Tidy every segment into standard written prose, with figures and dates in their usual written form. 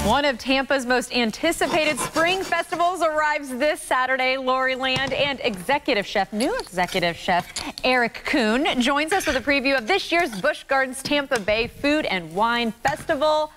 One of Tampa's most anticipated spring festivals arrives this Saturday. Lori Land and new executive chef, Eric Kuhn joins us with a preview of this year's Busch Gardens Tampa Bay Food and Wine Festival.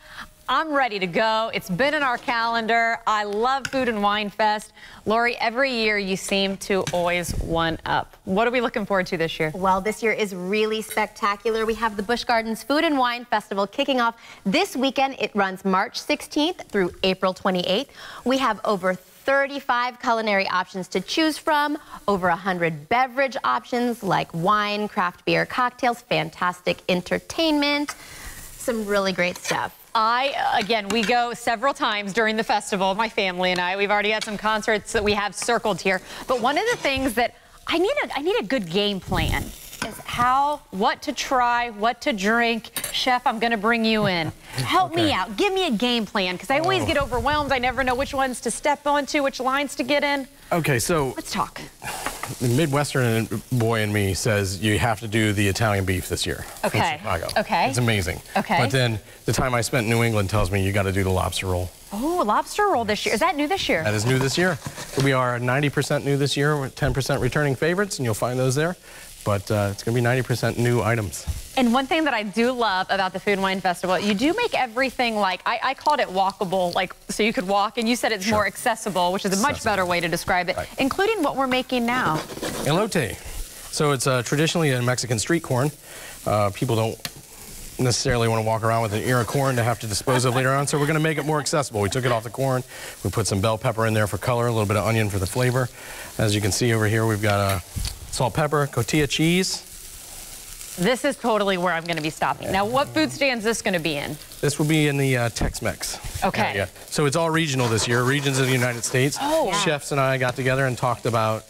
I'm ready to go. It's been in our calendar. I love Food and Wine Fest. Lori, every year you seem to always one up. What are we looking forward to this year? Well, this year is really spectacular. We have the Busch Gardens Food and Wine Festival kicking off this weekend. It runs March 16th through April 28th. We have over 35 culinary options to choose from, over 100 beverage options like wine, craft beer, cocktails, fantastic entertainment, some really great stuff. Again, we go several times during the festival, my family and I. We've already had some concerts that we have circled here. But one of the things that I need a good game plan is what to try, what to drink. Chef, I'm going to bring you in. Help me out. Give me a game plan, because I always get overwhelmed. I never know which ones to step onto, which lines to get in. Okay, so let's talk. The Midwestern boy in me says you have to do the Italian beef this year. Okay. From Chicago. Okay. It's amazing. Okay. But then the time I spent in New England tells me you got to do the lobster roll. Oh, lobster roll this year. Is that new this year? That is new this year. We are 90% new this year with 10% returning favorites, and you'll find those there. But it's going to be 90% new items. And one thing that I do love about the Food and Wine Festival, you do make everything like, I called it walkable, like so you could walk, and you said it's more accessible, which is a much better way to describe it, including what we're making now. Elote. So it's traditionally a Mexican street corn. People don't necessarily want to walk around with an ear of corn to have to dispose of later on, so we're going to make it more accessible. We took it off the corn. We put some bell pepper in there for color, a little bit of onion for the flavor. As you can see over here, we've got salt, pepper, cotija cheese. This is totally where I'm going to be stopping. Now, what food stand is this going to be in? This will be in the Tex-Mex. Okay. area. So it's all regional this year, regions of the United States. Oh. Yeah. Chefs and I got together and talked about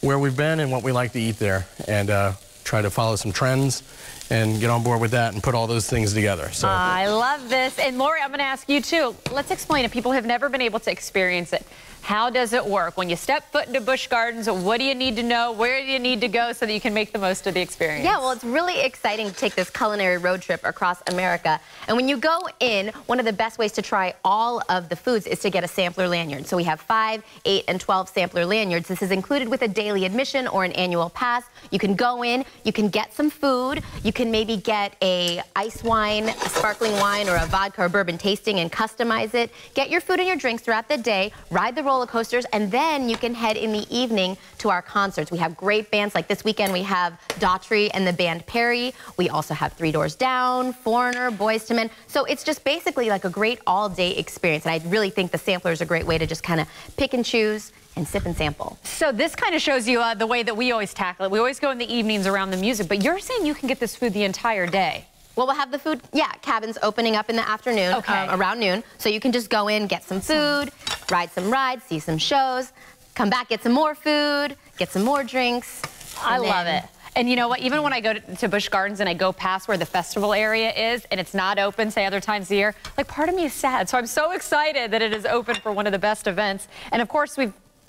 where we've been and what we like to eat there, and try to follow some trends and get on board with that and put all those things together. So I love this. And Lori, I'm going to ask you too. Let's explain it. People have never been able to experience it. How does it work? When you step foot into Busch Gardens, what do you need to know? Where do you need to go so that you can make the most of the experience? Yeah, well, it's really exciting to take this culinary road trip across America. And when you go in, one of the best ways to try all of the foods is to get a sampler lanyard. So we have 5, 8, and 12 sampler lanyards. This is included with a daily admission or an annual pass. You can go in, you can get some food, you can maybe get a ice wine, a sparkling wine, or a vodka or bourbon tasting and customize it. Get your food and your drinks throughout the day, ride the roller coasters, and then you can head in the evening to our concerts. We have great bands, like this weekend we have Daughtry and the band Perry. We also have Three Doors Down, Foreigner, Boyz II Men. So it's just basically like a great all-day experience, and I really think the sampler is a great way to just kind of pick and choose and sip and sample. So this kind of shows you the way that we always tackle it. We always go in the evenings around the music, but you're saying you can get this food the entire day. Well, we'll have the food, cabins opening up in the afternoon, around noon. So you can just go in, get some food, ride some rides, see some shows, come back, get some more food, get some more drinks. I love it. And you know what? Even when I go to Busch Gardens and I go past where the festival area is and it's not open, say, other times of the year, like, part of me is sad. So I'm so excited that it is open for one of the best events. And of course,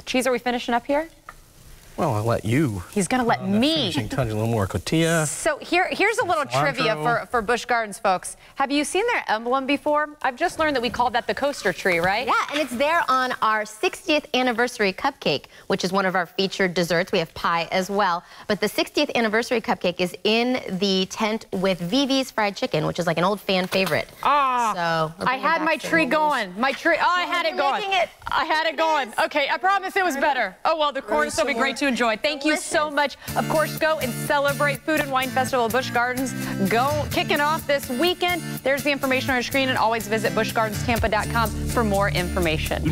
Cheese, are we finishing up here? Well, I'll let you. He's going to let me. Finishing touch, a little more cotija. So here's a little trivia for Busch Gardens folks. Have you seen their emblem before? I've just learned that we called that the coaster tree, right? Yeah, and it's there on our 60th anniversary cupcake, which is one of our featured desserts. We have pie as well. But the 60th anniversary cupcake is in the tent with Vivi's Fried Chicken, which is like an old fan favorite. So I had my tree going. My tree. Oh, I had it going. I had it going. Okay, I promise it was better. Oh, well, the corn will still be great to enjoy. Thank you so much. Of course, go and celebrate Food and Wine Festival at Busch Gardens. Kicking off this weekend. There's the information on your screen, and always visit buschgardenstampa.com for more information.